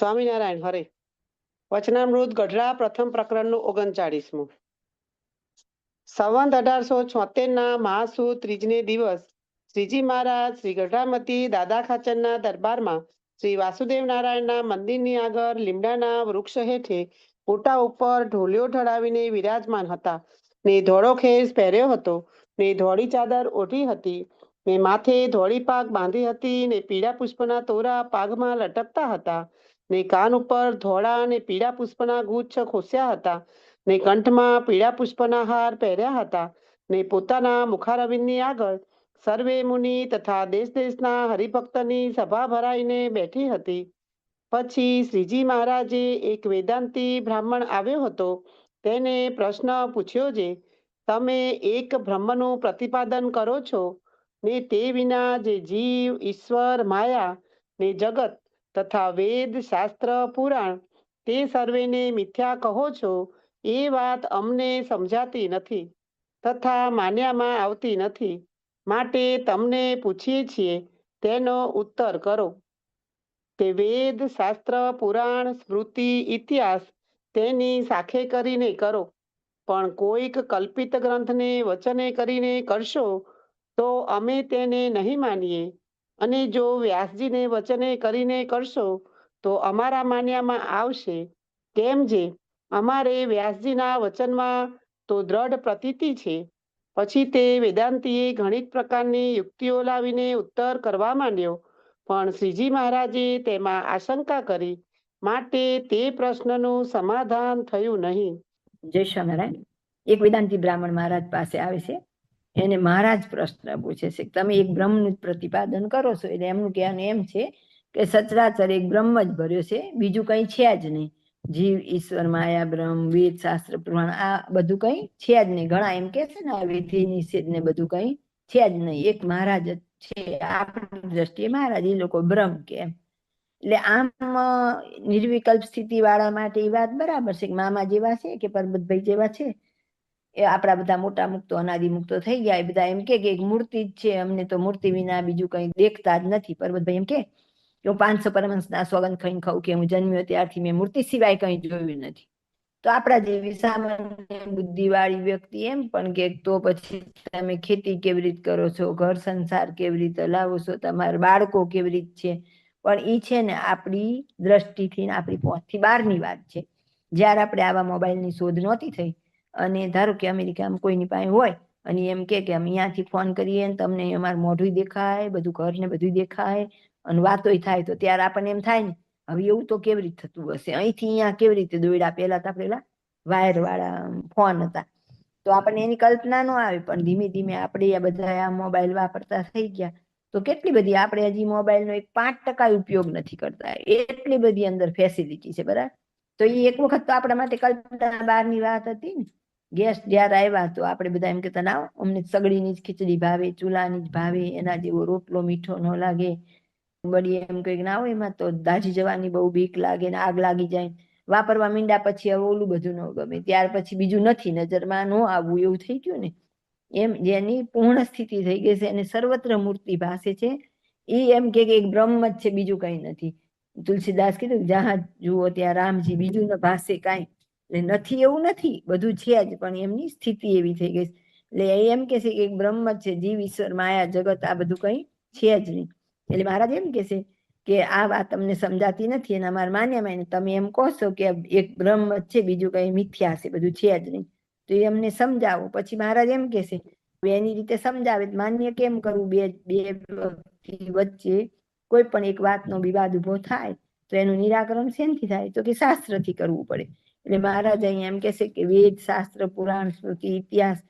સ્વામિનારાયણ હરે. વચનામૃત ગઢડા પ્રથમ પ્રકરણનું 39મું. સંવંત 1876 મહાસુદ ત્રીજને દિવસ શ્રીજી મહારાજ શ્રી ગઢડામતી દાદા ખાચરના દરબારમાં શ્રી વાસુદેવ નારાયણના મંદિરની આગળ લીમડાના વૃક્ષ હેઠે ઓટા ઉપર ઢોલિયો ઢળાવીને વિરાજમાન હતા ને ધોળો ખેસ પહેર્યો હતો ને ધોળી ચાદર ઓઢી હતી ને માથે ધોળી પાગ બાંધી હતી ને પીળા પુષ્પના તોરા પાગમાં લટકતા હતા ને કાન ઉપર ધોળા અને પીળા પુષ્પના ગુચ્છ ખોસ્યા હતા ને કંઠમાં પીળા પુષ્પના હાર પહેર્યા હતા ને પોતાના મુખારવિંદની આગળ સર્વે મુનિ તથા દેશ દેશના હરિભક્તની સભા ભરાઈને બેઠી હતી. પછી શ્રીજી મહારાજે એક વેદાંતી બ્રાહ્મણ આવ્યો હતો તેને પ્રશ્ન પૂછ્યો જે તમે એક બ્રહ્મનું પ્રતિપાદન કરો છો ને તે વિના જે જીવ ઈશ્વર માયા ને જગત તથા વેદ શાસ્ત્ર પુરાણ તે સર્વેને મિથ્યા કહો છો એ વાત અમને સમજાતી નથી તથા માન્યામાં આવતી નથી, માટે તમને પૂછીએ છીએ તેનો ઉત્તર કરો. તે વેદ શાસ્ત્ર પુરાણ સ્મૃતિ ઇતિહાસ તેની સાખે કરીને કરો, પણ કોઈક કલ્પિત ગ્રંથને વચને કરીને કરશો તો અમે તેને નહીં માનીએ, અને જો વ્યાસજીને વચને કરીને કરશો તો અમારા માન્યામાં આવશે. કેમ જે અમારે વ્યાસજીના વચનમાં તો દ્રઢ પ્રતીતિ છે. પછી તે વેદાંતીએ ઘણી પ્રકારની યુક્તિઓ લાવીને ઉત્તર કરવા માંડ્યો, પણ શ્રીજી મહારાજે તેમાં આશંકા કરી, માટે તે પ્રશ્નનું સમાધાન થયું નહીં. જય સ્વામિનારાયણ. એક વેદાંતી બ્રાહ્મણ મહારાજ પાસે આવે છે. એને મહારાજ પ્રશ્ન પૂછે છે, તમે એક બ્રહ્મનું પ્રતિપાદન કરો છો. એટલે એમનું કહેવાનું એમ છે કે સચરાચર એક બ્રહ્મ જ ભર્યો છે, બીજું કંઈ છે જ નહીં. જીવ ઈશ્વર માયા બ્રહ્મ વેદ શાસ્ત્ર પુરાણ આ બધું કંઈ છે જ નહીં. ઘણા એમ કે છે ને આ વિધિ નિષેધ ને બધું કંઈ છે જ નહીં, એક મહારાજ જ છે. આપણી દ્રષ્ટિએ મહારાજ, એ લોકો બ્રહ્મ કે એમ. એટલે આમ નિર્વિકલ્પ સ્થિતિ વાળા માટે એ વાત બરાબર છે કે મામા જેવા છે કે પરબતભાઈ જેવા છે, એ આપણા બધા મોટા મુક્તો અનાદિ મુક્તો થઈ ગયા. એ બધા એમ કે એક મૂર્તિ જ છે, અમને તો મૂર્તિ વિના બીજું કંઈ દેખતા જ નથી. પરબતભાઈ એમ કે હું 500 પરમહંસના સોગંદ ખાઈને ખાઉં કે હું જન્મ્યો ત્યારથી મેં મૂર્તિ સિવાય કંઈ જોયું નથી. તો આપણા જેવી સામાન્ય બુદ્ધિવાળી વ્યક્તિ એમ પણ કે તો પછી તમે ખેતી કેવી રીતે કરો છો, ઘર સંસાર કેવી રીતે લાવો છો, તમારા બાળકો કેવી રીતે છે. પણ એ છે ને આપણી દ્રષ્ટિથી આપણી પહોંચથી બહારની વાત છે. જ્યારે આપણે આવા મોબાઈલની શોધ નહોતી થઈ અને ધારો કે અમેરિકામાં કોઈની પાસે હોય અને એમ કે અમે અહીંયાથી ફોન કરીએ ને તમને અમારું મોઢું દેખાય, બધું ઘર ને બધું દેખાય અને વાતોય થાય, તો ત્યારે આપણને એમ થાય ને હવે એવું તો કેવી રીતે થતું હશે, અહીંથી અહીંયા કેવી રીતે દોડ્યા. પહેલા તો પેલા વાયર વાળા ફોન હતા તો આપણને એની કલ્પના ન આવે, પણ ધીમે ધીમે આપણે આ બધા આ મોબાઈલ વાપરતા થઈ ગયા તો કેટલી બધી આપણે હજી મોબાઈલનો 5% ઉપયોગ નથી કરતા, એટલી બધી અંદર ફેસિલિટી છે. બરાબર, તો એ એક વખત તો આપણા માટે કલ્પના બહારની વાત હતી ને. ગેસ જ્યારે આવ્યા તો આપણે બધા એમ કહેતા ના અમને સગડીની જ ખીચડી ભાવે, ચૂલાની જ ભાવે, એના જેવો રોટલો મીઠો ન લાગે. વળી એમ કંઈક ના હોય એમાં તો દાઝી જવાની બહુ બીક લાગે ને આગ લાગી જાય. વાપરવા માંડ્યા પછી હવે ઓલું બધું ન ગમે, ત્યાર પછી બીજું નથી, નજરમાં ન આવવું એવું થઈ ગયું ને. એમ જેની પૂર્ણ સ્થિતિ થઈ ગઈ છે અને સર્વત્ર મૂર્તિ ભાસે છે, એ એમ કે એક બ્રહ્મ જ છે, બીજું કંઈ નથી. તુલસીદાસ કીધું જ્યાં જુઓ ત્યાં રામજી, બીજું ન ભાસે કાંઈ. એટલે નથી એવું નથી, બધું છે જ, પણ એમની સ્થિતિ એવી થઈ ગઈ. એટલે એમ કે છે કે એક બ્રહ્મ જ છે, જીવ ઈશ્વર માયા જગત આ બધું કંઈ છે જ નહીં. એટલે મહારાજ એમ કે છે કે આ વાત તમને સમજાતી નથી અને અમારા માન્યામાં તમે એમ કહો છો કે એક બ્રહ્મ જ છે, બીજું કંઈ મિથ્યા છે, બધું છે જ નહીં. તો એ અમને સમજાવો. પછી મહારાજ એમ કે છે એની રીતે સમજાવે. માન્ય કેમ કરવું? બે વ્યક્તિ વચ્ચે કોઈ પણ એક વાતનો વિવાદ ઉભો થાય તો એનું નિરાકરણ શેનથી થાય? તો કે શાસ્ત્રથી કરવું પડે. એટલે મહારાજ અહીંયા એમ કે છે કે વેદ શાસ્ત્ર પુરાણ સ્મૃતિ ઇતિહાસ,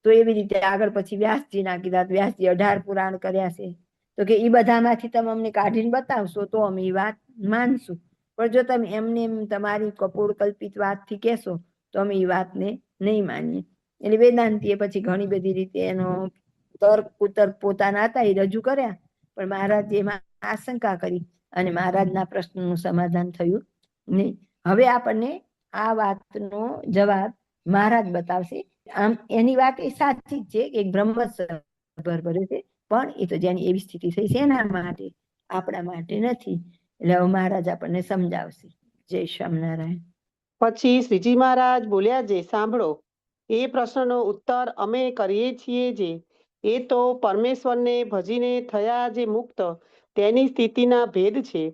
તો એવી રીતે આગળ પછી વ્યાસજીના કીધા, વ્યાસજી 18 પુરાણ કર્યા છે, તો કે એ બધામાંથી તમે અમને કાઢીને બતાવશો તો અમે એ વાત માનશું. પણ જો તમે એમને એમ તમારી કપોળ કલ્પિત વાતથી કહેશો તો અમે એ વાતને નહીં માનીએ. એટલે વેદાંતીએ પછી ઘણી બધી રીતે એનો તર્ક કુતર્ક પોતાના હતા એ રજૂ કર્યા, પણ મહારાજ એમાં આશંકા કરી અને મહારાજના પ્રશ્નનું સમાધાન થયું નહીં. હવે આપણને આ વાતનો જવાબ મહારાજ બતાવશે. આમ એની વાત એ સાચી જ છે કે એક બ્રહ્મ ભરે છે, પણ એ તો જેની એવી સ્થિતિ થઈ છે એના માટે, આપણા માટે નથી. એટલે હવે મહારાજ આપણને સમજાવશે. જય સ્વામિનારાયણ. પછી શ્રીજી મહારાજ બોલ્યા, જે સાંભળો, એ પ્રશ્નનો ઉત્તર અમે કરીએ છીએ જે એ તો પરમેશ્વરને ભજીને થયા જે મુક્ત તેની સ્થિતિના ભેદ છે.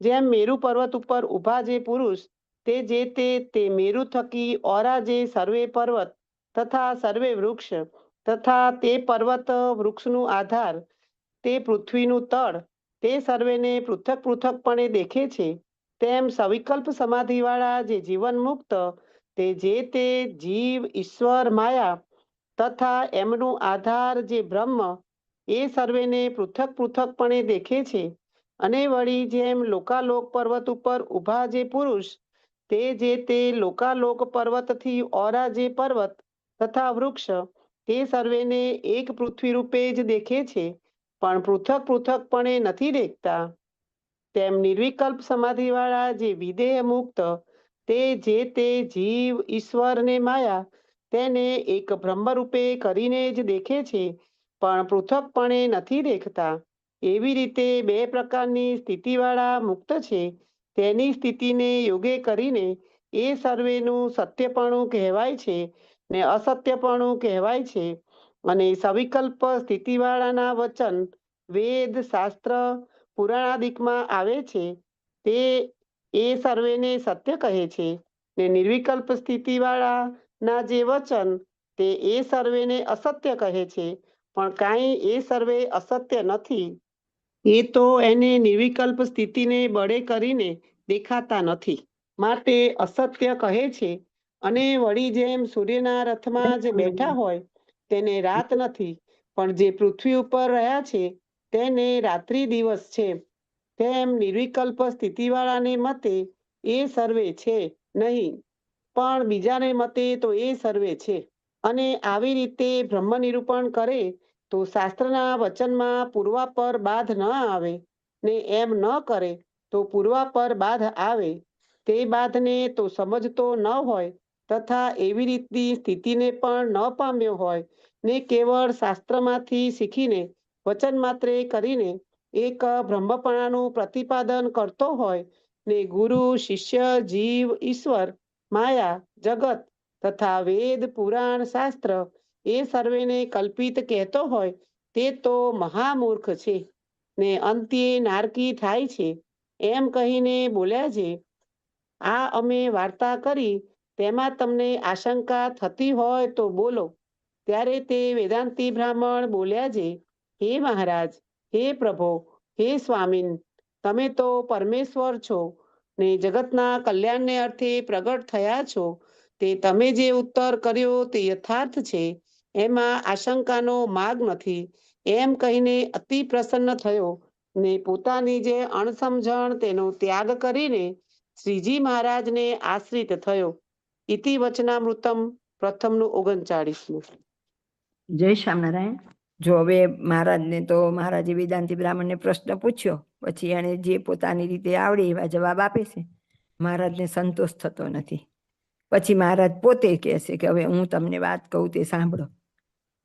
જેમ મેરુ પર્વત ઉપર ઊભા જે પુરુષ તે જે તે મેરુ થકી ઓરા જે સર્વે પર્વત તથા સર્વે વૃક્ષ તથા તે પર્વત વૃક્ષનું આધાર તે પૃથ્વીનું તળ તે સર્વેને પૃથક પૃથકપણે દેખે છે, તેમ સવિકલ્પ સમાધિવાળા જે જીવન મુક્ત તે જે તે જીવ ઈશ્વર માયા તથા એમનું આધાર જે બ્રહ્મ એ સર્વેને પૃથક પૃથકપણે દેખે છે. અને વળી જેમ લોકાલોક પર્વત ઉપર ઊભા જે પુરુષ તે જે તે લોકાલોક પર્વતથી ઓરા જે પર્વત તથા વૃક્ષ તે સર્વેને એક પૃથ્વી રૂપે જ દેખે છે, પણ પૃથક પૃથકપણે નથી દેખતા. તેમ નિર્વિકલ્પ સમાધિવાળા જે વિધેય મુક્ત તે જે તે જીવ ઈશ્વર ને માયા તેને એક બ્રહ્મરૂપે કરીને જ દેખે છે, પણ પૃથકપણે નથી દેખતા. એવી રીતે બે પ્રકારની સ્થિતિવાળા મુક્ત છે, તેની સ્થિતિને યોગે કરીને એ સર્વેનું સત્યપણું કહેવાય છે ને અસત્યપણું કહેવાય છે. અને સવિકલ્પ સ્થિતિવાળાના વચન વેદ શાસ્ત્ર પુરાણાદિકમાં આવે છે તે એ સર્વેને સત્ય કહે છે, ને નિર્વિકલ્પ સ્થિતિવાળા ના જે વચન તે એ સર્વેને અસત્ય કહે છે, પણ કાંઈ એ સર્વે અસત્ય નથી. એ તો એને નિર્વિકલ્પ સ્થિતિને બળે કરીને દેખાતા નથી, માટે અસત્ય કહે છે. અને વળી જેમ સૂર્યના રથમાં જે બેઠા હોય તેને રાત નથી, પણ જે પૃથ્વી ઉપર રહ્યા છે તેને રાત્રિ દિવસ છે, તેમ નિર્વિકલ્પ સ્થિતિવાળાને મતે એ સર્વે છે નહીં, પણ બીજાને મતે તો એ સર્વે છે. અને આવી રીતે બ્રહ્મ નિરૂપણ કરે તો શાસ્ત્રના વચનમાં પૂર્વાપર બાધ ન આવે, ને એમ ન કરે તો પૂર્વાપર બાધ આવે. તે બાધને તો સમજતો ન હોય તથા એવી રીતની સ્થિતિને પણ ન પામ્યો હોય, ને કેવળ શાસ્ત્રમાંથી શીખીને વચન માત્રે કરીને એક બ્રહ્મપણાનું પ્રતિપાદન કરતો હોય, ને ગુરુ શિષ્ય જીવ ઈશ્વર માયા જગત તથા વેદ પુરાણ શાસ્ત્ર એ સર્વેને કલ્પિત કહેતો હોય તે તો મહામૂર્ખ છે, ને અંત્યે નારકી થાય છે. એમ કહીને બોલ્યા છે, આ અમે વાર્તા કરી તેમાં તમને આશંકા થતી હોય તો બોલો. ત્યારે તે વેદાંતી બ્રાહ્મણ બોલ્યા છે, હે મહારાજ, હે પ્રભો, હે સ્વામીન, તમે તો પરમેશ્વર છો ને જગતના કલ્યાણને અર્થે પ્રગટ થયા છો. તે તમે જે ઉત્તર કર્યો તે યથાર્થ છે, એમાં આશંકાનો માગ નથી. એમ કહીને અતિ પ્રસન્ન થયો ને પોતાની જે અણસમજણ તેનો ત્યાગ કરીને શ્રીજી મહારાજને આશ્રિત થયો. ઇતિ વચનામૃતમ પ્રથમનું 39. જય સ્વામિનારાયણ. જો હવે મહારાજને તો મહારાજે વેદાંતી બ્રાહ્મણને પ્રશ્ન પૂછ્યો, પછી એને જે પોતાની રીતે આવડે એવા જવાબ આપે છે. મહારાજને સંતોષ થતો નથી. પછી મહારાજ પોતે કહે છે કે હવે હું તમને વાત કહું તે સાંભળો,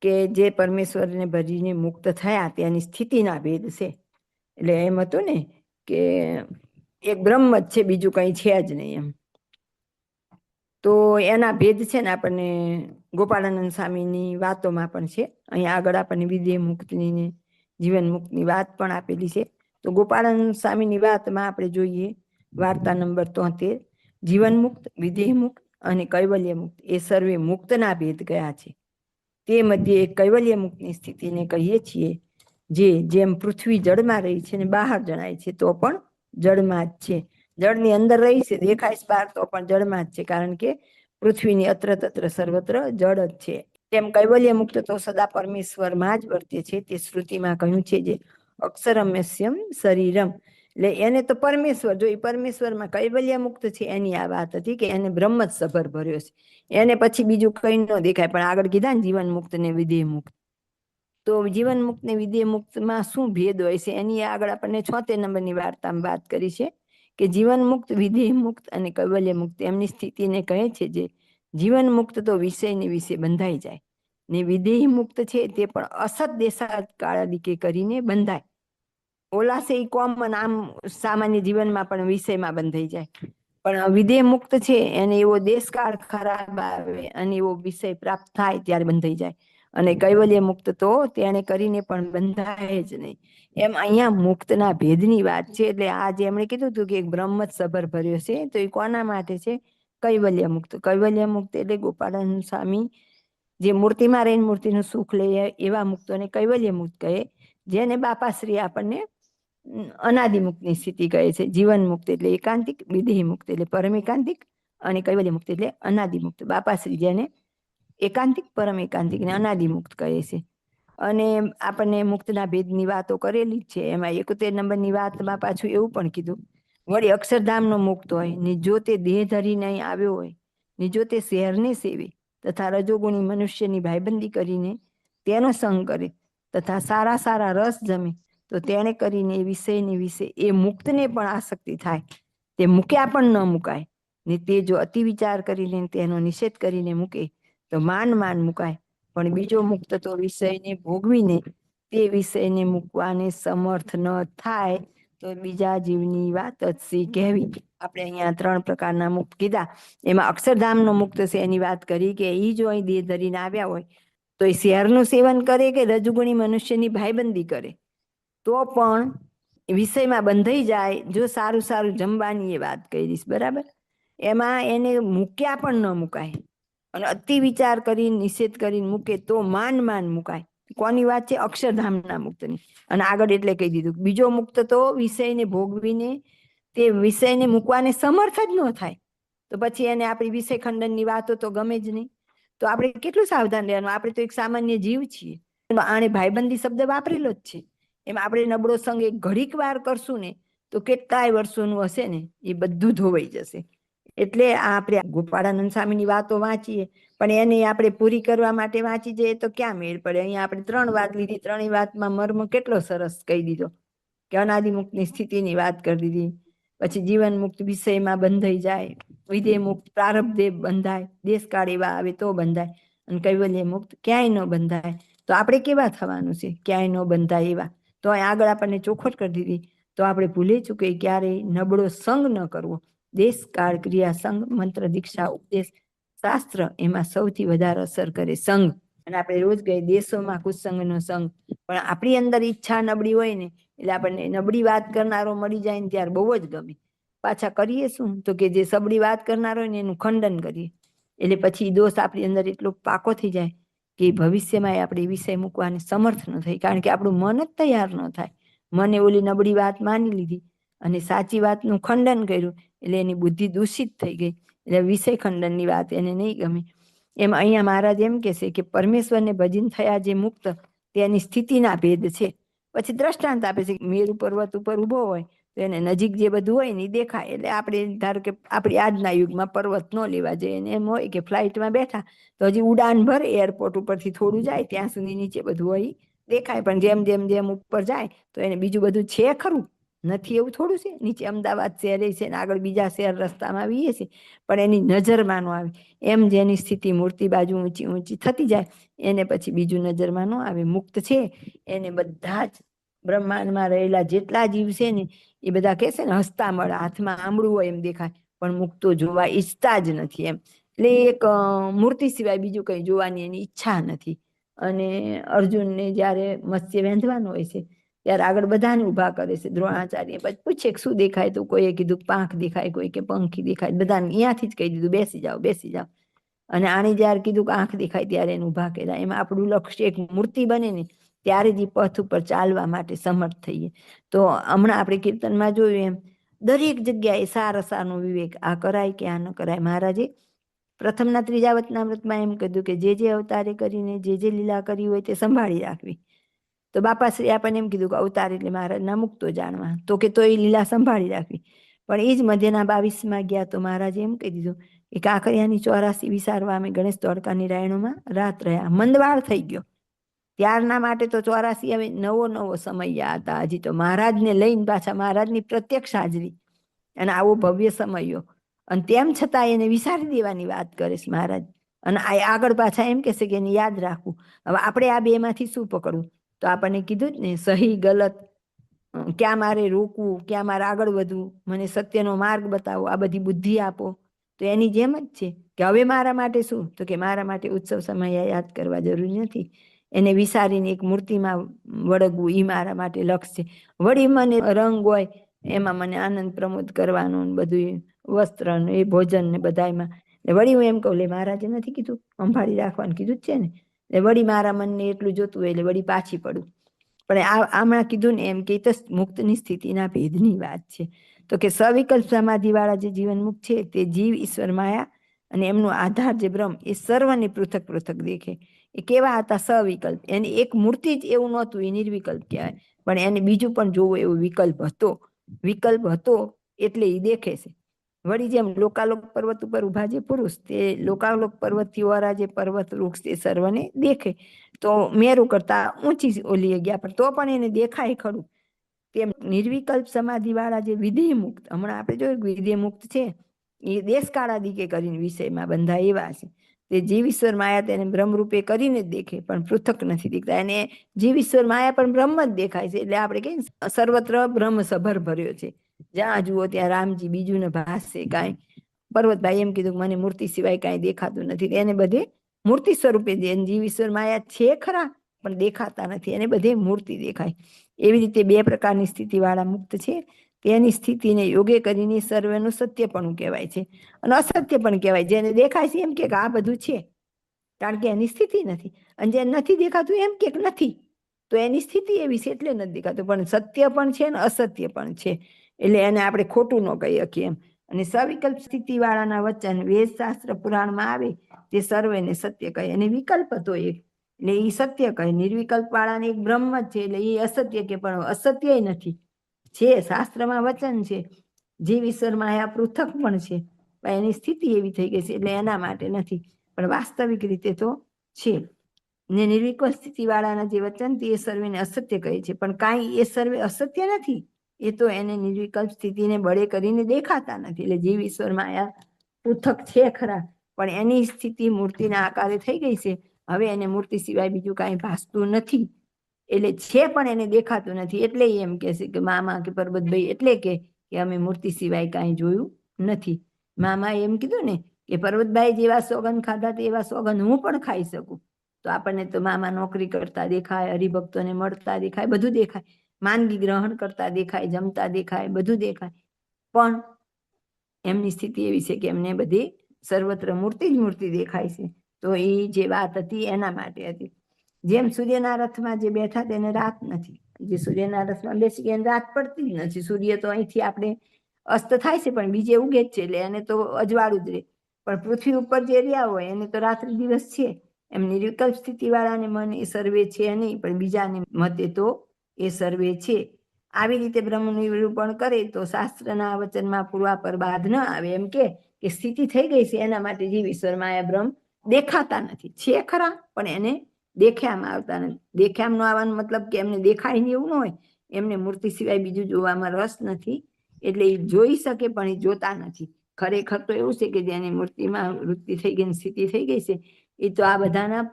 કે જે પરમેશ્વરને ભજીને મુક્ત થયા તેની સ્થિતિના ભેદ છે. એટલે એમ હતું ને કે એક બ્રહ્મ જ છે, બીજું કંઈ છે જ નહીં એમ. તો એના ભેદ છે ને આપણને ગોપાળાનંદ સ્વામીની વાતોમાં પણ છે. અહીંયા આગળ આપણને વિધેય મુક્તની ને જીવન મુક્તની વાત પણ આપેલી છે. તો ગોપાળાનંદ સ્વામીની વાતમાં આપણે જોઈએ વાર્તા નંબર 73, જીવન મુક્ત, વિધેય મુક્ત અને કૈવલ્ય મુક્ત એ સર્વે મુક્તના ભેદ કયા છે. તે મધ્યે કૈવલ્ય મુક્તની સ્થિતિને કહીએ છીએ, જે જેમ પૃથ્વી જળમાં રહી છે ને બહાર જણાય છે તો પણ જળમાં જ છે. જળની અંદર રહી છે, દેખાય છે બહાર તો પણ જળમાં જ છે, કારણ કે પૃથ્વીની અત્ર તત્ર સર્વત્ર જળ જ છે. તેમ કૈવલ્ય મુક્ત તો સદા પરમેશ્વરમાં જ વર્તે છે. તે શ્રુતિમાં કહ્યું છે જે અક્ષરમ્યસ્યમ શરીરમ, એટલે એને તો પરમેશ્વર, જો એ પરમેશ્વરમાં કૈવલ્ય મુક્ત છે એની આ વાત હતી કે એને બ્રહ્મ જ સભર ભર્યો છે, એને પછી બીજું કંઈ ન દેખાય. પણ આગળ કીધા ને જીવન મુક્ત ને વિધેય મુક્ત, તો જીવન મુક્ત ને વિધેય મુક્તમાં શું ભેદ હોય છે એની આગળ આપણને 76 નંબરની વાર્તામાં વાત કરી છે કે જીવન મુક્ત, વિધેય મુક્ત અને કૈવલ્ય મુક્ત એમની સ્થિતિને કહે છે જે જીવન મુક્ત તો વિષયને વિશે બંધાઈ જાય, ને વિધેય મુક્ત છે તે પણ અસત દેશાત કાળાદિકે કરીને બંધાય. ઓલા છે એ કોમન આમ સામાન્ય જીવનમાં પણ વિષયમાં બંધાઈ જાય, પણ વિધેય મુક્ત છે એને એવો દેશકાળ ખરાબ આવે અને એવો વિષય પ્રાપ્ત થાય ત્યારે બંધાઈ જાય, અને કૈવલ્ય મુક્ત તો તેને કરીને પણ બંધાય જ નહીં. એમ અહીંયા મુક્તના ભેદની વાત છે. એટલે આ જે એમણે કીધું હતું કે એક બ્રહ્મ જ સબર ભર્યો છે, તો એ કોના માટે છે? કૈવલ્ય મુક્ત. કૈવલ્ય મુક્ત એટલે ગોપાળાનંદ સ્વામી જે મૂર્તિમાં રહીને મૂર્તિનું સુખ લે એવા મુક્તોને કૈવલ્ય મુક્ત કહે, જેને બાપાશ્રી આપણને અનાદિ મુક્તની સ્થિતિ કહે છે. જીવન મુક્ત એટલે એકાંતિક, વિદેહી મુક્ત એટલે પરમ એકાંતિક, અને કૈવલ્ય મુક્ત એટલે અનાદિ મુક્ત. બાપાશ્રી જેને એકાંતિક, પરમ એકાંતિક ને અનાદિ મુક્ત કહે છે. અને આપણને મુક્તના ભેદની વાતો કરેલી જ છે. એમાં 71 નંબરની વાતમાં પાછું એવું પણ કીધું, વળી અક્ષરધામનો મુક્ત હોય ને જો તે દેહ ધરીને અહીં આવ્યો હોય ને જો તે શહેરને સેવે તથા રજોગુણી મનુષ્યની ભાઈબંધી કરીને તેનો સંગ કરે તથા સારા સારા રસ જમે તો તેને કરીને એ વિષયને વિશે એ મુક્તને પણ આસક્તિ થાય, તે મૂક્યા પણ ન મુકાય. ને તે જો અતિ વિચાર કરીને તેનો નિષેધ કરીને મૂકે તો માન મુકાય. પણ બીજો મુક્ત તો વિષયને ભોગવીને તે વિષયને મૂકવાને સમર્થ ન થાય તો બીજા જીવની વાત જ સી કહેવી. આપણે અહીંયા 3 પ્રકારના મુક્ત કીધા. એમાં અક્ષરધામનો મુક્ત છે એની વાત કરી કે એ જો અહીં દેહ ધરીને આવ્યા હોય તો એ શહેરનું સેવન કરે કે રજુગુણી મનુષ્યની ભાઈબંધી કરે તો પણ વિષયમાં બંધાઈ જાય. જો સારું સારું જમવાની એ વાત કરીશ, બરાબર, એમાં એને મૂક્યા પણ ન મુકાય અને અતિ વિચાર કરીને નિષેધ કરીને મૂકે તો માન મુકાય. કોની વાત છે? અક્ષરધામના મુક્તની. અને આગળ એટલે કહી દીધું બીજો મુક્ત તો વિષયને ભોગવીને તે વિષયને મૂકવાને સમર્થ જ ન થાય તો પછી એને આપણી વિષય ખંડનની વાતો તો ગમે જ નહીં. તો આપણે કેટલું સાવધાન રહેવાનું? આપણે તો એક સામાન્ય જીવ છીએ. આણે ભાઈબંધી શબ્દ વાપરેલો જ છે. એમ આપણે નબળો સંગ એક ઘડીક વાર કરશું ને તો કેટલાય વર્ષોનું હશે ને એ બધું ધોવાઈ જશે. એટલે આપણે ગોપાળાનંદ સ્વામીની વાતો વાંચીએ પણ એને આપણે પૂરી કરવા માટે વાંચી જઈએ તો ક્યાં મેળ પડે? અહીંયા આપણે 3 વાત લીધી, 3 વાતમાં મર્મ કેટલો સરસ કહી દીધો કે અનાદિ મુક્તની સ્થિતિની વાત કરી દીધી, પછી જીવન મુક્ત વિષયમાં બંધાઈ જાય, વિધેય મુક્ત પ્રારબ્ધે બંધાય, દેશકાળ એવા આવે તો બંધાય, અને કૈવલ્ય મુક્ત ક્યાંય ન બંધાય. તો આપણે કેવા થવાનું છે? ક્યાંય ન બંધાય એવા. તો આગળ આપણને ચોખવટ કરી દીધી. તો આપણે ભૂલે ચૂકે ક્યારેય નબળો સંગ ન કરવો. દેશ કાળ ક્રિયા સંગ, મંત્ર દીક્ષા ઉપદેશ શાસ્ત્ર એમાં સૌથી વધારે અસર કરે સંગ. અને આપણે રોજ કહીએ દેશોમાં કુસંગનો સંગ, પણ આપણી અંદર ઈચ્છા નબળી હોય ને એટલે આપણને નબળી વાત કરનારો મળી જાય ને ત્યારે બહુ જ ગમે. પાછા કરીએ શું? તો કે જે સબળી વાત કરનારો હોય ને એનું ખંડન કરીએ. એટલે પછી દોષ આપણી અંદર એટલો પાકો થઈ જાય કે ભવિષ્યમાં આપણે વિષય મૂકવાને સમર્થ ન થાય, કારણ કે આપણું મન જ તૈયાર ન થાય. મને ઓલી નબળી વાત માની લીધી અને સાચી વાતનું ખંડન કર્યું એટલે એની બુદ્ધિ દૂષિત થઈ ગઈ, એટલે વિષય ખંડનની વાત એને નહીં ગમે. એમ અહીંયા મહારાજ એમ કહેશે કે પરમેશ્વરને ભજન થયા જે મુક્ત તેની સ્થિતિના ભેદ છે. પછી દ્રષ્ટાંત આપે છે કે મેરુ પર્વત ઉપર ઊભો હોય તો એને નજીક જે બધું હોય ને એ દેખાય. એટલે આપણે ધારો કે આપણી આજના યુગમાં પર્વત ન લેવા જોઈએ, એને એમ હોય કે ફ્લાઇટમાં બેઠા તો હજી ઉડાન ભરે એરપોર્ટ ઉપરથી થોડું જાય ત્યાં સુધી નીચે બધું હોય દેખાય, પણ જેમ જેમ જેમ ઉપર જાય તો એને બીજું બધું છે ખરું નથી એવું થોડું છે. નીચે અમદાવાદ શહેર છે ને આગળ બીજા શહેર રસ્તામાં આવીએ છીએ પણ એની નજરમાં ન આવે. એમ જેની સ્થિતિ મૂર્તિ બાજુ ઊંચી ઊંચી થતી જાય એને પછી બીજું નજરમાં ન આવે. મુક્ત છે એને બધા જ બ્રહ્માંડમાં રહેલા જેટલા જીવ છે ને એ બધા કહેશે ને હસતા મળે, હાથમાં આંબળું હોય એમ દેખાય, પણ મુક્તો જોવા ઈચ્છતા જ નથી. એમ એટલે એક મૂર્તિ સિવાય બીજું કંઈ જોવાની એની ઈચ્છા નથી. અને અર્જુનને જ્યારે મત્સ્ય વેંધવાનું હોય છે ત્યારે આગળ બધાને ઊભા કરે છે. દ્રોણાચાર્ય પછી પૂછે કે શું દેખાય? તો કોઈએ કીધું પાંખ દેખાય, કોઈ કે પંખી દેખાય, બધાને અહીંયાથી જ કહી દીધું બેસી જાઓ બેસી જાઓ. અને આણે જ્યારે કીધું કે આંખ દેખાય ત્યારે એને ઊભા કર્યા. એમાં આપણું લક્ષ્ય એક મૂર્તિ બને ને ત્યારે જ પથ ઉપર ચાલવા માટે સમર્થ થઈએ. તો હમણાં આપણે કીર્તનમાં જોયું એમ દરેક જગ્યાએ સારસાનો વિવેક, આ કરાય કે આ ન કરાય. મહારાજે પ્રથમના 3જા વચનામૃતમાં એમ કીધું કે જે અવતારે કરીને જે લીલા કરી હોય તે સંભાળી રાખવી. તો બાપાશ્રી આપણને એમ કીધું કે અવતાર એટલે મહારાજના મુક્તો જાણવા, તો કે તો એ લીલા સંભાળી રાખવી. પણ એ જ મધ્યના 22માં ગયા તો મહારાજે એમ કહી દીધું કે કાંકરિયાની 84 વિસારવા અમે ગણેશ દ્વારકાની રાયણોમાં રાત રહ્યા. મંદવાળ થઈ ગયો ત્યારના માટે તો 84 હવે નવો સમય હતા. હજી તો મહારાજને લઈને પાછા મહારાજની પ્રત્યક્ષ હાજરી અને આવો ભવ્ય સમયો, અને તેમ છતાં એને વિસારી દેવાની વાત કરે છે મહારાજ. અને આગળ પાછા એમ કહેશે કે એને યાદ રાખવું. હવે આપણે આ બેમાંથી શું પકડવું? તો આપણને કીધું જ ને સહી ગલત ક્યાં મારે રોકવું, ક્યાં મારે આગળ વધવું, મને સત્યનો માર્ગ બતાવો, આ બધી બુદ્ધિ આપો. તો એની જેમ જ છે કે હવે મારા માટે શું, તો કે મારા માટે ઉત્સવ સમયે યાદ કરવા જરૂરી નથી, એને વિસારીને એક મૂર્તિમાં વળગવું એ મારા માટે લક્ષ્ય છે. વળી મને રંગ હોય એમાં મને આનંદ પ્રમોદ કરવાનું બધું, વસ્ત્ર ને એ ભોજન ને બધામાં વળી હું એમ કહું, લે મહારાજે નથી કીધું સંભાળી રાખવાનું કીધું જ છે ને, વળી મારા મનને એટલું જોતું હોય એટલે વળી પાછી પડું. પણ આમણાં કીધું ને એમ કે તો મુક્તની સ્થિતિના ભેદની વાત છે. તો કે સવિકલ્પ સમાધિ વાળા જે જીવન મુક્ત છે તે જીવ, ઈશ્વર, માયા અને એમનો આધાર જે બ્રહ્મ એ સર્વને પૃથક પૃથક દેખે. એ કેવા હતા? સવિકલ્પ. એની એક મૂર્તિ જ એવું નહોતું, એ નિર્વિકલ્પ કહેવાય. પણ એને બીજું પણ જોવું એવો વિકલ્પ હતો. વિકલ્પ હતો એટલે એ દેખે છે. વળી જેમ લોકાલોક પર્વત ઉપર ઉભા જે પુરુષ, તે લોકાલોક પર્વતથી ઓરા જે પર્વત વૃક્ષ તે સર્વને દેખે. તો મેરુ કરતા ઊંચી ઓલીએ ગયા, પણ તો પણ એને દેખાય ખરું. તેમ નિર્વિકલ્પ સમાધિ વાળા જે વિધેય મુક્ત, હમણાં આપણે જોયું વિધેય મુક્ત છે એ દેશકાળાદિકે કરીને વિષયમાં બંધાય એવા છે. તે જીવ, ઈશ્વર, માયા તેને બ્રહ્મરૂપે કરીને જ દેખે, પણ પૃથક નથી દેખતા. એને જીવ, ઈશ્વર, માયા પણ બ્રહ્મ જ દેખાય છે. એટલે આપણે કહીએ સર્વત્ર બ્રહ્મ સભર ભર્યો છે, જ્યાં જુઓ ત્યાં રામજી, બીજું ને ભાષે કાંઈ. પર્વતભાઈ એમ કીધું મને મૂર્તિ સિવાય કાંઈ દેખાતું નથી. એને બધે મૂર્તિ સ્વરૂપે જીવ, ઈશ્વર, માયા છે ખરા, પણ દેખાતા નથી, એને બધે મૂર્તિ દેખાય. એવી રીતે બે પ્રકારની સ્થિતિવાળા મુક્ત છે. તેની સ્થિતિને યોગે કરીને સર્વનું સત્યપણું કહેવાય છે, અને અસત્ય પણ કહેવાય. જેને દેખાય છે એમ કે આ બધું છે, કારણ કે એની સ્થિતિ નથી. અને જે નથી દેખાતું એમ કે નથી, તો એની સ્થિતિ એવી છે એટલે નથી દેખાતું. પણ સત્ય પણ છે ને અસત્ય પણ છે, એટલે એને આપણે ખોટું ન કહી શકીએ એમ. અને સવિકલ્પ સ્થિતિ વાળાના વચન વેદ શાસ્ત્ર પુરાણમાં આવે તે સર્વેને સત્ય કહે. અને વિકલ્પ હતો એક એટલે એ સત્ય કહે. નિર્વિકલ્પ વાળાને એક બ્રહ્મ જ છે એટલે એ અસત્ય કે, પણ અસત્ય નથી, છે. શાસ્ત્રમાં વચન છે જીવ, ઈશ્વર, માયા પૃથક પણ છે, પણ એની સ્થિતિ એવી થઈ ગઈ છે એટલે એના માટે નથી, પણ વાસ્તવિક રીતે તો છે. ને નિર્વિકલ્પ સ્થિતિ વાળાના જે વચન એ સર્વેને અસત્ય કહે છે, પણ કાંઈ એ સર્વે અસત્ય નથી. એ તો એને નિર્વિકલ્પ સ્થિતિને બળે કરીને દેખાતા નથી. એટલે જીવ, ઈશ્વર, માયા પૃથક છે ખરા, પણ એની સ્થિતિ મૂર્તિના આકારે થઈ ગઈ છે. હવે એને મૂર્તિ સિવાય બીજું કાંઈ ભાસતું નથી, એટલે છે પણ એને દેખાતું નથી. એટલે એમ કે છે કે મામા કે પરબતભાઈ એટલે કે અમે મૂર્તિ સિવાય કાંઈ જોયું નથી. મામાએ એમ કીધું ને કે પર્વતભાઈ જેવા સોગંદ ખાધા તેવા સોગંદ હું પણ ખાઈ શકું. તો આપણને તો મામા નોકરી કરતા દેખાય, હરિભક્તોને મળતા દેખાય, બધું દેખાય, માંદગી ગ્રહણ કરતા દેખાય, જમતા દેખાય, બધું દેખાય, પણ એમની સ્થિતિ એવી છે કે એમને બધી સર્વત્ર મૂર્તિ જ મૂર્તિ દેખાય છે. તો એ જે વાત હતી એના માટે હતી. જેમ સૂર્યના રથમાં જે બેઠા તેને રાત નથી, જે સૂર્યના રથમાં બેસી ગયા એને રાત પડતી જ નથી. સૂર્ય તો અહીંથી આપણે અસ્ત થાય છે પણ બીજે ઉગે જ છે, એટલે એને તો અજવાળું જ રહે. પણ પૃથ્વી ઉપર જે રહ્યા હોય એને તો રાત્રિ દિવસ છે. એમ નિર્વિકલ્પ સ્થિતિ વાળાને મન એ સર્વે છે નહીં, પણ બીજાને મતે તો એ સર્વે છે. આવી રીતે બ્રહ્મનું નિરૂપણ કરે તો શાસ્ત્રના વચનમાં પૂર્વાપર બાદ ન આવે. એમ કે સ્થિતિ થઈ ગઈ છે એના માટે જીવ, ઈશ્વર, માયા, બ્રહ્મ દેખાતા નથી. છે ખરા પણ એને દેખ્યામાં આવતા નથી. દેખ્યામાં ન આવવાનો મતલબ કે એમને દેખાય નહીં એવું ન હોય, એમને મૂર્તિ સિવાય બીજું જોવામાં રસ નથી, એટલે એ જોઈ શકે પણ એ જોતા નથી. ખરેખર તો એવું છે કે જેની મૂર્તિમાં વૃત્તિ થઈ ગઈ, સ્થિતિ થઈ ગઈ છે, એ તો આ બધાના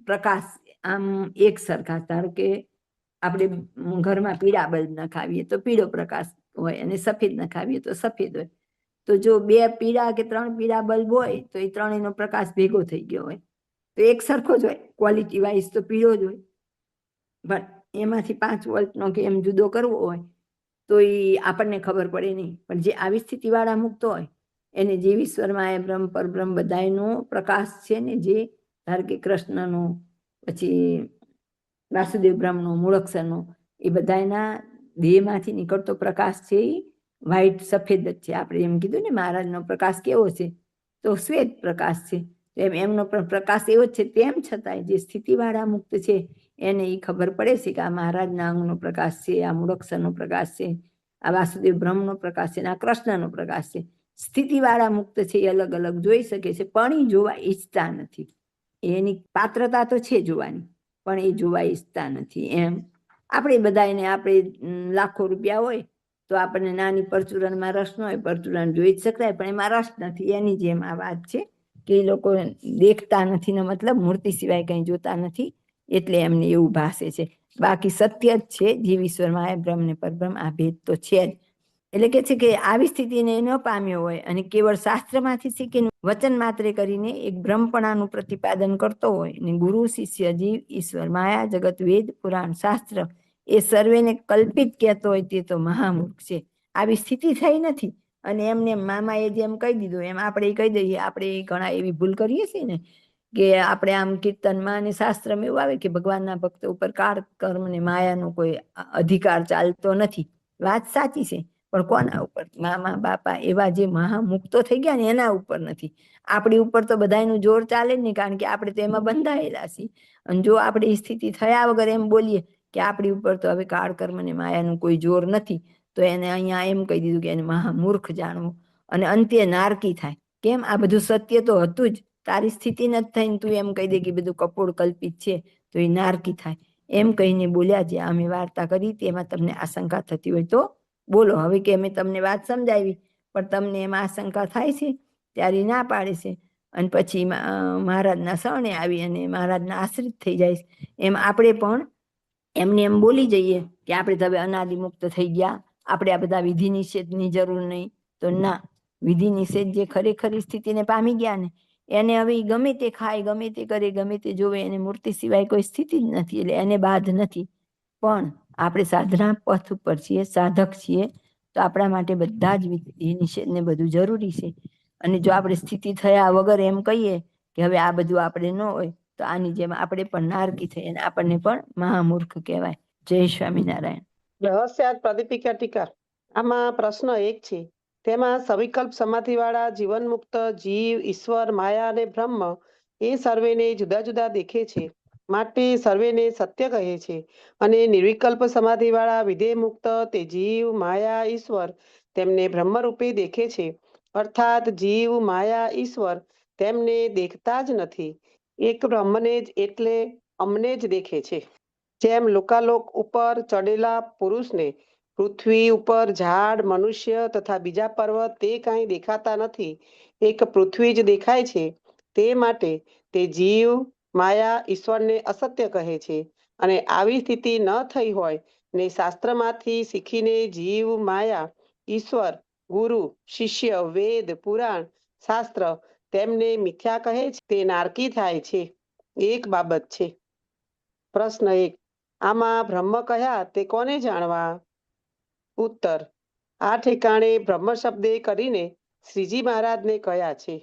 પ્રકાશ આમ એક સરખા. ધારો કે આપણે ઘરમાં પીળા બલ્બ નખાવીએ તો પીળો પ્રકાશ હોય, અને સફેદ નખાવીએ તો સફેદ હોય. તો જો બે પીળા કે ત્રણ પીળા બલ્બ હોય તો એ ત્રણેયનો પ્રકાશ ભેગો થઈ ગયો હોય, તો એક સરખો જ હોય, ક્વોલિટી વાઇઝ તો પીળો જ હોય. પણ એમાંથી 5 વોલ્ટનો કે એમ જુદો કરવો હોય તો એ આપણને ખબર પડે નહીં. પણ જે આવી સ્થિતિવાળા મુક્ત હોય એને જીવ, ઈશ્વર, માયા, બ્રહ્મ, પરબ્રહ્મ બધાયનો પ્રકાશ છે ને, જે ધારો કે કૃષ્ણનો, પછી વાસુદેવ બ્રહ્મનો, મૂળક્ષરનો, એ બધાના દેહમાંથી નીકળતો પ્રકાશ છે એ વ્હાઈટ સફેદ જ છે. આપણે એમ કીધું ને મહારાજનો પ્રકાશ કેવો છે, તો શ્વેત પ્રકાશ છે. એમ એમનો પણ પ્રકાશ એવો જ છે. તેમ છતાંય જે સ્થિતિવાળા મુક્ત છે એને એ ખબર પડે છે કે આ મહારાજના અંગનો પ્રકાશ છે, આ મૂળક્ષરનો પ્રકાશ છે, આ વાસુદેવ બ્રહ્મનો પ્રકાશ છે, આ કૃષ્ણનો પ્રકાશ છે. સ્થિતિવાળા મુક્ત છે એ અલગ અલગ જોઈ શકે છે, પણ એ જોવા ઈચ્છતા નથી. એની પાત્રતા તો છે જોવાની, પણ એ જોવા ઈચ્છતા નથી. એમ આપણે બધાને આપણે લાખો રૂપિયા હોય તો આપણને નાની પરચુરણમાં રસ ન હોય, પરચુરણ જોઈ જ શકાય પણ એમાં રસ નથી. એની જેમ આ વાત છે કે એ લોકો દેખતા નથી ને, મતલબ મૂર્તિ સિવાય કંઈ જોતા નથી, એટલે એમને એવું ભાસે છે. બાકી સત્ય જ છે જીવ ઈશ્વર માયા બ્રહ્મ ને પરબ્રહ્મ, આ ભેદ તો છે જ. એટલે કે છે કે આવી સ્થિતિને ન પામ્યો હોય અને કેવળ શાસ્ત્રમાંથી શીખીને વચન માત્રે કરીને એક બ્રહ્મપણાનું પ્રતિપાદન કરતો હોય ને ગુરુ શિષ્ય જીવ ઈશ્વર માયા જગત વેદ પુરાણ શાસ્ત્ર એ સર્વેને કલ્પિત કહેતો હોય તે તો મહામૂર્ખ છે. આવી સ્થિતિ થઈ નથી અને એમને મામાએ જેમ કહી દીધું એમ આપણે કહી દઈએ. આપણે ઘણા એવી ભૂલ કરીએ છીએ ને કે આપણે આમ કીર્તનમાં અને શાસ્ત્રમાં એવું આવે કે ભગવાનના ભક્ત ઉપર કાળ કર્મ ને માયાનો કોઈ અધિકાર ચાલતો નથી. વાત સાચી છે, પણ કોના ઉપર? મામા બાપા એવા જે મહામુક્તો થઈ ગયા ને એના ઉપર નથી. આપણી ઉપર તો બધાનું જોર ચાલે જ નહીં, કારણ કે આપણે તો એમાં બંધાયેલા છીએ. અને જો આપણે સ્થિતિ થયા વગર એમ બોલીએ કે આપણી ઉપર તો હવે કાળ કર્મ ને માયાનું કોઈ જોર નથી, તો એને અહીંયા એમ કહી દીધું કે એને મહામૂર્ખ જાણવું અને અંતે નારકી થાય. કેમ? આ બધું સત્ય તો હતું જ, તારી સ્થિતિ નથી થઈને તું એમ કહી દે કે બધું કપોળ કલ્પિત છે, તો એ નારકી થાય. એમ કહીને બોલ્યા. જે અમે વાર્તા કરી તેમાં તમને આશંકા થતી હોય તો બોલો. હવે કે અમે તમને વાત સમજાવી પણ તમને એમાં આશંકા થાય છે, ત્યારે ના પાડે છે અને પછી મહારાજના શરણે આવી અને મહારાજના આશ્રિત થઈ જાય. એમ આપણે પણ એમને એમ બોલી જઈએ કે આપણે તો હવે અનાદિ મુક્ત થઈ ગયા, આપણે આ બધા વિધિ નિષેધની જરૂર નહીં. તો ના, વિધિ નિષેધ જે ખરેખરી સ્થિતિને પામી ગયા ને એને હવે ગમે તે ખાય, ગમે તે કરે, ગમે તે જોવે, એને મૂર્તિ સિવાય કોઈ સ્થિતિ જ નથી, એટલે એને બાધ નથી. પણ આપણે સાધના પથ ઉપર છીએ, સાધક છીએ, તો આપણા માટે બધા જ વિધિ નિષેધ ને બધું જરૂરી છે. અને જો આપણે સ્થિતિ થયા વગર એમ કહીએ કે હવે આ બધું આપણે ન હોય, તો આની જેમ આપણે પણ નારકી થઈ અને આપણને પણ મહામૂર્ખ કહેવાય. જય સ્વામિનારાયણ. રહસ્યાત પ્રદીપિકા ટીકા. આમાં પ્રશ્ન 1 છે. તેમાં સવિકલ્પ સમાધિ વાળા જીવન મુક્ત જીવ ઈશ્વર માયા અને બ્રહ્મ એ સર્વેને જુદા જુદા દેખે છે, માટે સર્વેને સત્ય કહે છે. અને નિર્વિકલ્પ સમાધિ વાળા વિધેય મુક્ત તે જીવ માયા ઈશ્વર તેમને બ્રહ્મ રૂપે દેખે છે, અર્થાત જીવ માયા ઈશ્વર તેમને દેખતા જ નથી. એક બ્રહ્મને જ એટલે અમને જ દેખે છે. જેમ લોકાલોક ઉપર ચડેલા પુરુષને પૃથ્વી ઉપર ઝાડ, મનુષ્ય તથા બીજા પર્વત તે કાંઈ દેખાતા નથી, એક પૃથ્વી જ દેખાય છે. તે માટે તે જીવ માયા ઈશ્વરને અસત્ય કહે છે. અને આવી સ્થિતિ ન થઈ હોય ને શાસ્ત્રમાંથી શીખીને જીવ માયા ઈશ્વર ગુરુ શિષ્ય વેદ પુરાણ શાસ્ત્ર તેમને મિથ્યા કહે છે, તે નારકી થાય છે. એક બાબત છે. પ્રશ્ન 1. આમાં બ્રહ્મ કયા તે કોને જાણવા? ઉત્તર. આ ઠેકાણે બ્રહ્મ શબ્દે કરીને શ્રીજી મહારાજને કયા છે.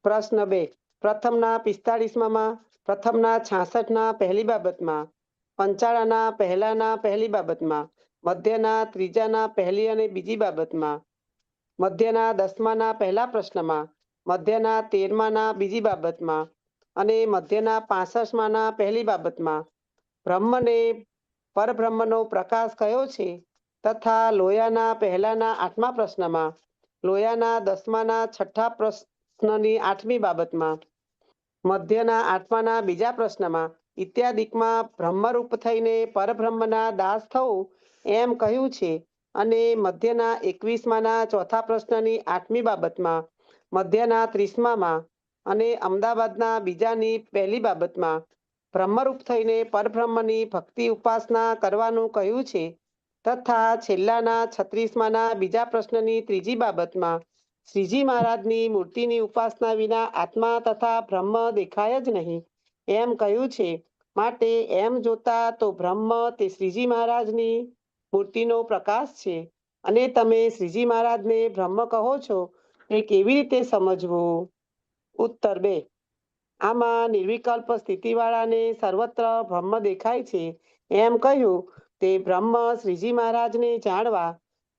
પ્રશ્ન 2. પ્રથમના 45માં, પ્રથમના 66ના પહેલી બાબતમાં, પંચાળાના પહેલાના પહેલી બાબતમાં, મધ્યના ત્રીજાના પહેલી અને બીજી બાબતમાં, મધ્યના 10માના પહેલા પ્રશ્નમાં, મધ્યના 13માના બીજી બાબતમાં અને મધ્યના 65માના પહેલી બાબતમાં બ્રહ્મને પરબ્રહ્મનો પ્રકાશ કયો છે, તથા લોયાના પહેલાના 8મા પ્રશ્નમાં, લોયાના 10માના 6ઠા પ્રશ્નની 8મી બાબતમાં, મધ્યના 8માના બીજા પ્રશ્નમાં ઇત્યાદિકમાં બ્રહ્મરૂપ થઈને પરબ્રહ્મના દાસ થવું એમ કહ્યું છે. અને મધ્યના 21માના ચોથા પ્રશ્નની 8મી બાબતમાં, મધ્યના 30મામાં અને અમદાવાદના બીજાની પહેલી બાબતમાં બ્રહ્મરૂપ થઈને પરબ્રહ્મની ભક્તિ ઉપાસના કરવાનું કહ્યું છે, તથા છેલ્લાના 36માના બીજા પ્રશ્નની ત્રીજી બાબતમાં શ્રીજી મહારાજની મૂર્તિની ઉપાસના વિના આત્મા તથા બ્રહ્મ દેખાય જ નહીં એમ કહ્યું છે. માટે એમ જોતા તો બ્રહ્મ તે શ્રીજી મહારાજની મૂર્તિનો પ્રકાશ છે, અને તમે શ્રીજી મહારાજને બ્રહ્મ કહો છો એ કેવી રીતે સમજવું? ઉત્તર 2. આમાં નિર્વિકલ્પ સ્થિતિવાળાને સર્વત્ર બ્રહ્મ દેખાય છે એમ કહ્યું તે બ્રહ્મ શ્રીજી મહારાજને જાણવા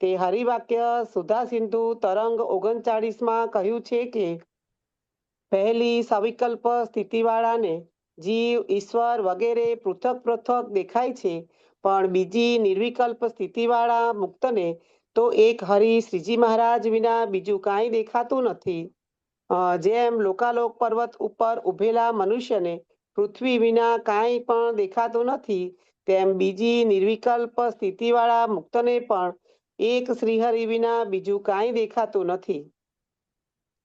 તે હરિવાક્ય સુધા સિંધુ તરંગ 39માં કહ્યું છે કે પહેલી સવિકલ્પ સ્થિતિવાળાને જીવ ઈશ્વર વગેરે પૃથક પૃથક દેખાય છે, પણ બીજી નિર્વિકલ્પ સ્થિતિવાળા મુક્તને તો એક હરિ શ્રીજી મહારાજ વિના બીજું કાંઈ દેખાતું નથી. જેમ લોકાલોક પર્વત ઉપર ઉભેલા મનુષ્યને પૃથ્વી વિના કાંઈ પણ દેખાતું નથી, તેમ બીજી નિર્વિકલ્પ સ્થિતિવાળા મુક્તને પણ એક શ્રીહરિ વિના બીજું કાંઈ દેખાતું નથી.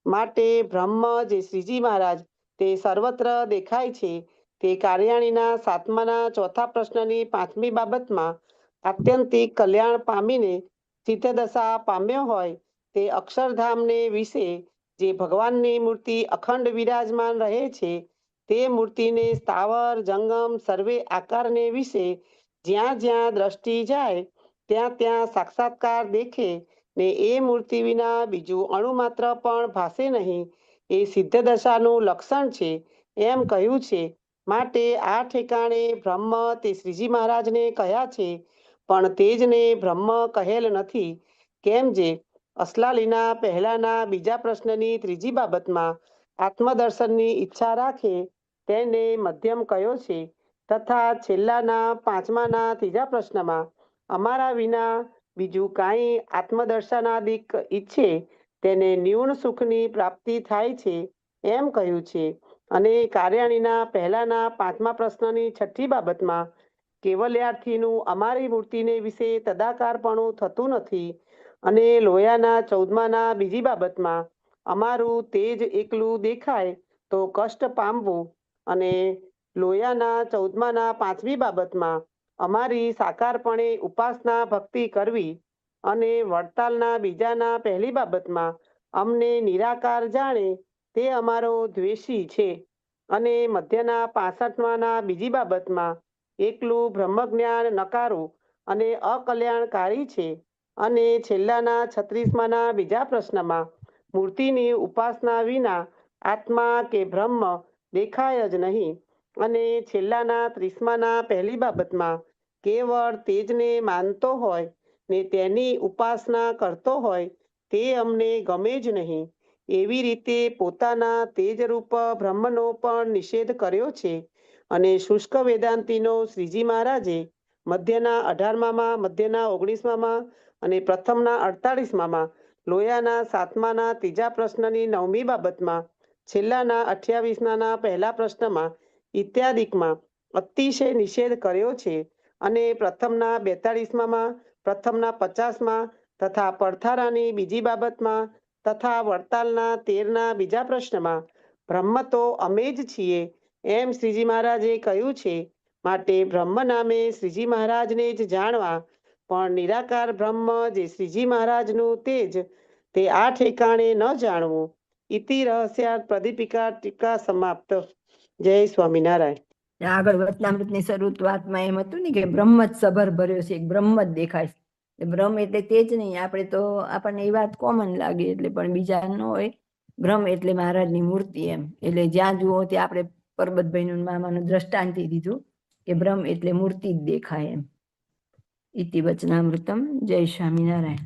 માટે બ્રહ્મ જે શ્રીજી મહારાજ તે સર્વત્ર દેખાય છે, તે કાર્યાણીના 7માના 4થા પ્રશ્નની 5મી બાબતમાં આત્યંતિક કલ્યાણ પામીને સિદ્ધદશા પામ્યો હોય તે અક્ષરધામને વિશે જે ભગવાનની મૂર્તિ અખંડ વિરાજમાન રહે છે તે મૂર્તિને સ્થાવર જંગમ સર્વે આકારને વિશે જ્યાં જ્યાં દ્રષ્ટિ જાય ત્યાં ત્યાં સાક્ષાત્કાર દેખે ને એ મૂર્તિ વિના બીજું અણુમાત્ર પણ ભાસે નહીં એ સિદ્ધદશાનું લક્ષણ છે એમ કહ્યું છે. માટે આ ઠેકાણે બ્રહ્મ તે શ્રીજી મહારાજને કહ્યા છે, પણ તેજને બ્રહ્મ કહેલ નથી. કેમ જે અસલાલીના પહેલાના બીજા પ્રશ્નની 3જી બાબતમાં આત્મદર્શનની ઈચ્છા રાખે તેને મધ્યમ કયો છે, તથા છેલ્લાના 5માના 3જા પ્રશ્નમાં અમારા વિના બીજું કાંઈ આત્મદર્શનાદિક ઈચ્છે તેને ન્યૂન સુખની પ્રાપ્તિ થાય છે એમ કહ્યું છે. અને કાર્યાણીના પહેલાના 5મા પ્રશ્નની 6ઠી બાબતમાં કેવલ્યાર્થીનું અમારી મૂર્તિને વિશે તદાકારપણું થતું નથી. અને લોયાના 14માના બીજી બાબતમાં અમારું તેજ એકલું દેખાય તો કષ્ટ પામવું. અને લોયાના 14માના 5મી બાબતમાં અમારી સાકારપણે ઉપાસના ભક્તિ કરવી. અને વડતાલના બીજાના પહેલી બાબતમાં અમને નિરાકાર જાણે તે અમારો દ્વેષી છે. અને મધ્યના 65માના બીજી બાબતમાં એકલું બ્રહ્મજ્ઞાન નકારું અને અકલ્યાણકારી છે. અને છેલ્લાના 36માના બીજા પ્રશ્નમાં મૂર્તિની ઉપાસના વિના આત્મા કે બ્રહ્મ દેખાય જ નહીં. અને છેલ્લાના 30માના પહેલી બાબતમાં કેવળ તેજને માનતો હોય ને તેની ઉપાસના કરતો હોય તે અમને ગમે જ નહીં. એવી રીતે પોતાના તેજરૂપ બ્રહ્મનો પણ નિષેધ કર્યો છે. અને શુષ્ક વેદાંતિનો શ્રીજી મહારાજે મધ્યના 18મામાં, મધ્યના 19મામાં અને પ્રથમના 48મામાં, લોયાના 7માના 3જા પ્રશ્નની 9મી બાબતમાં, છેલ્લાના 28માના પહેલા પ્રશ્નમાં ઇત્યાદિકમાં અતિશય નિષેધ કર્યો છે. અને પ્રથમના 42મામાં, પ્રથમના 50માં તથા પડથારાની બીજી બાબતમાં તથા વડતાલના 13ના બીજા પ્રશ્નમાં બ્રહ્મ તો અમે જ છીએ એમ શ્રીજી મહારાજે કહ્યું છે. માટે બ્રહ્મ નામે શ્રીજી મહારાજને જ જાણવા, પણ નિરાકાર બ્રહ્મ જે શ્રીજી મહારાજનું તેજ તે આ ઠેકાણે ન જાણવું. ઇતિ રહસ્યાર્થ પ્રદીપિકા ટીકા સમાપ્ત. જય સ્વામિનારાયણ. આગળ વચનામૃતની શરૂઆતમાં એમ હતું ને કે બ્રહ્મ જ સભર ભર્યો છે, બ્રહ્મ જ દેખાય છે. બ્રહ્મ એટલે તે જ નહીં. આપણે તો આપણને એ વાત કોમન લાગે એટલે, પણ બીજા ન હોય. બ્રહ્મ એટલે મહારાજની મૂર્તિ એમ. એટલે જ્યાં જુઓ ત્યાં આપણે પરબતભાઈનું મામાનું દ્રષ્ટાંતિ દીધું કે બ્રહ્મ એટલે મૂર્તિ જ દેખાય એમ. ઇતિ વચનામૃતમ. જય સ્વામિનારાયણ.